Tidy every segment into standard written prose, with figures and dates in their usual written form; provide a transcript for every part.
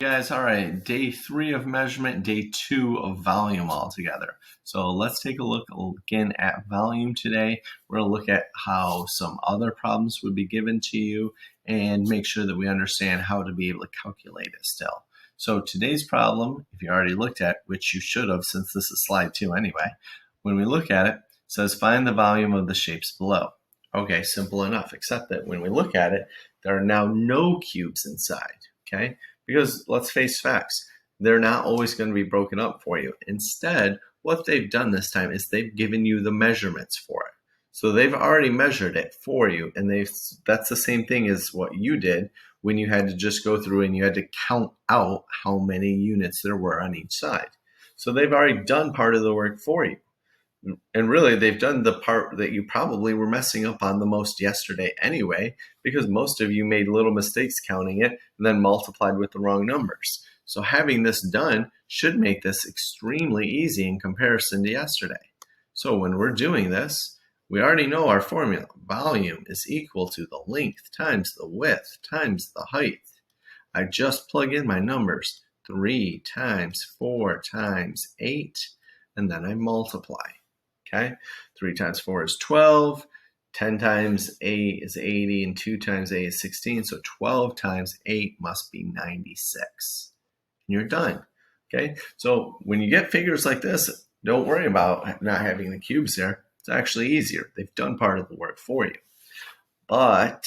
Guys, all right, day 3 of measurement, day 2 of volume altogether. So let's take a look again at volume today. We're going to look at how some other problems would be given to you and make sure that we understand how to be able to calculate it still. So today's problem, if you already looked at, which you should have since this is slide 2 anyway, when we look at it, it says find the volume of the shapes below. Okay, simple enough, except that when we look at it, there are now no cubes inside, okay? Because let's face facts, they're not always going to be broken up for you. Instead, what they've done this time is they've given you the measurements for it. So they've already measured it for you, and that's the same thing as what you did when you had to just go through and you had to count out how many units there were on each side. So they've already done part of the work for you. And really, they've done the part that you probably were messing up on the most yesterday anyway, because most of you made little mistakes counting it and then multiplied with the wrong numbers. So having this done should make this extremely easy in comparison to yesterday. So when we're doing this, we already know our formula. Volume is equal to the length times the width times the height. I just plug in my numbers, 3 times 4 times 8, and then I multiply. Okay, 3 times 4 is 12, 10 times 8 is 80, and 2 times 8 is 16. So 12 times 8 must be 96. And you're done. Okay, so when you get figures like this, don't worry about not having the cubes there. It's actually easier. They've done part of the work for you. But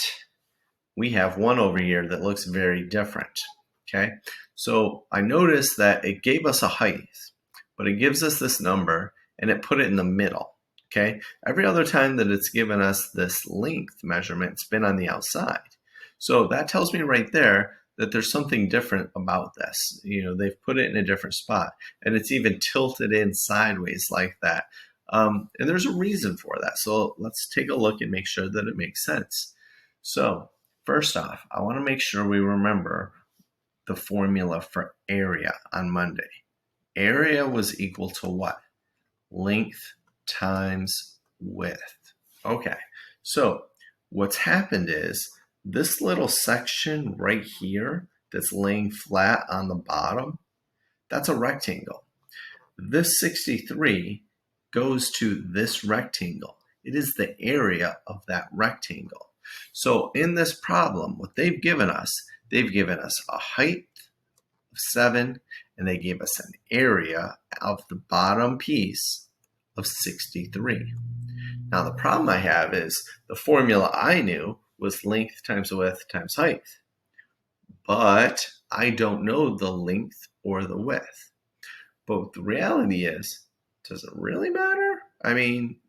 we have one over here that looks very different. Okay, so I noticed that it gave us a height, but it gives us this number and it put it in the middle, okay? Every other time that it's given us this length measurement, it's been on the outside. So that tells me right there that there's something different about this. You know, they've put it in a different spot, and it's even tilted in sideways like that. And there's a reason for that. So let's take a look and make sure that it makes sense. So first off, I want to make sure we remember the formula for area on Monday. Area was equal to what? Length times width. Okay, so what's happened is this little section right here that's laying flat on the bottom, that's a rectangle. This 63 goes to this rectangle. It is the area of that rectangle. So in this problem, what they've given us a height of 7, and they gave us an area of the bottom piece of 63. Now the problem I have is the formula I knew was length times width times height, but I don't know the length or the width. But the reality is, does it really matter? I mean,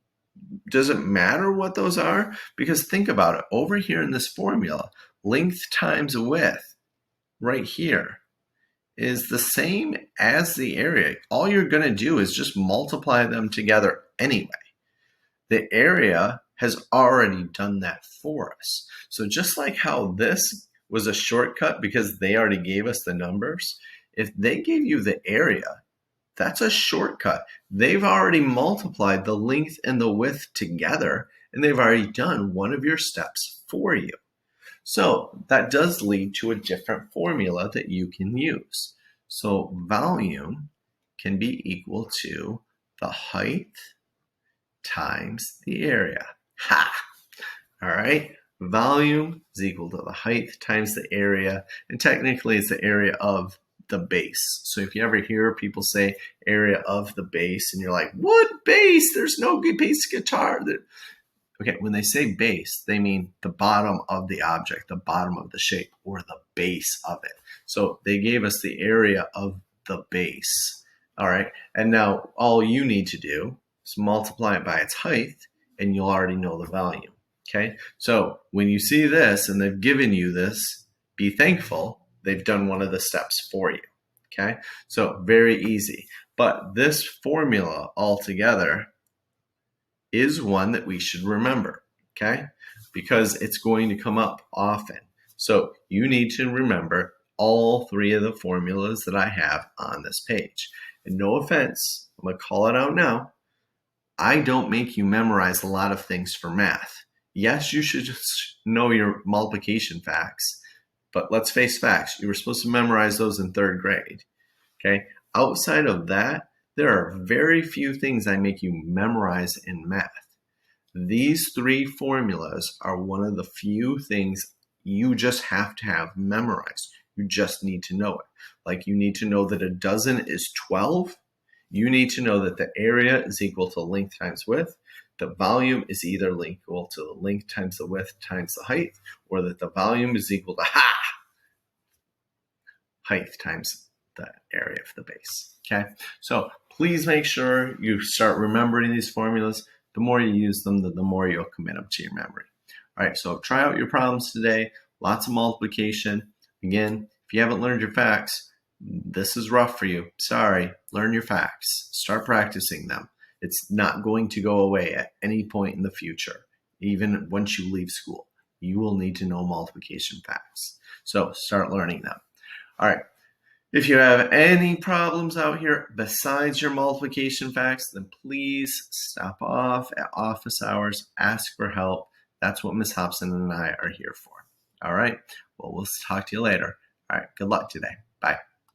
does it matter what those are? Because think about it, over here in this formula, length times width right here is the same as the area. All you're going to do is just multiply them together anyway. The area has already done that for us. So just like how this was a shortcut because they already gave us the numbers, if they gave you the area, that's a shortcut. They've already multiplied the length and the width together, and they've already done one of your steps for you. So that does lead to a different formula that you can use. So volume can be equal to the height times the area. Ha! All right. Volume is equal to the height times the area, and technically it's the area of the base. So if you ever hear people say area of the base and you're like, what base? There's no bass guitar. Okay, when they say base, they mean the bottom of the object, the bottom of the shape, or the base of it. So they gave us the area of the base. All right, and now all you need to do is multiply it by its height, and you'll already know the volume. Okay, so when you see this and they've given you this, be thankful they've done one of the steps for you. Okay, so very easy. But this formula altogether is one that we should remember, okay? Because it's going to come up often. So you need to remember all 3 of the formulas that I have on this page. And no offense, I'm going to call it out now. I don't make you memorize a lot of things for math. Yes, you should just know your multiplication facts, but let's face facts. You were supposed to memorize those in 3rd grade. Okay. Outside of that, there are very few things I make you memorize in math. These 3 formulas are one of the few things you just have to have memorized. You just need to know it. Like you need to know that a dozen is 12. You need to know that the area is equal to length times width. The volume is either equal to the length times the width times the height, or that the volume is equal to height times the area of the base. Okay, so please make sure you start remembering these formulas. The more you use them, the more you'll commit them to your memory. All right, so try out your problems today. Lots of multiplication. Again, if you haven't learned your facts, this is rough for you. Sorry, learn your facts. Start practicing them. It's not going to go away at any point in the future. Even once you leave school, you will need to know multiplication facts. So start learning them. All right. If you have any problems out here besides your multiplication facts, then please stop off at office hours, ask for help. That's what Ms. Hobson and I are here for. All right. Well, we'll talk to you later. All right. Good luck today. Bye.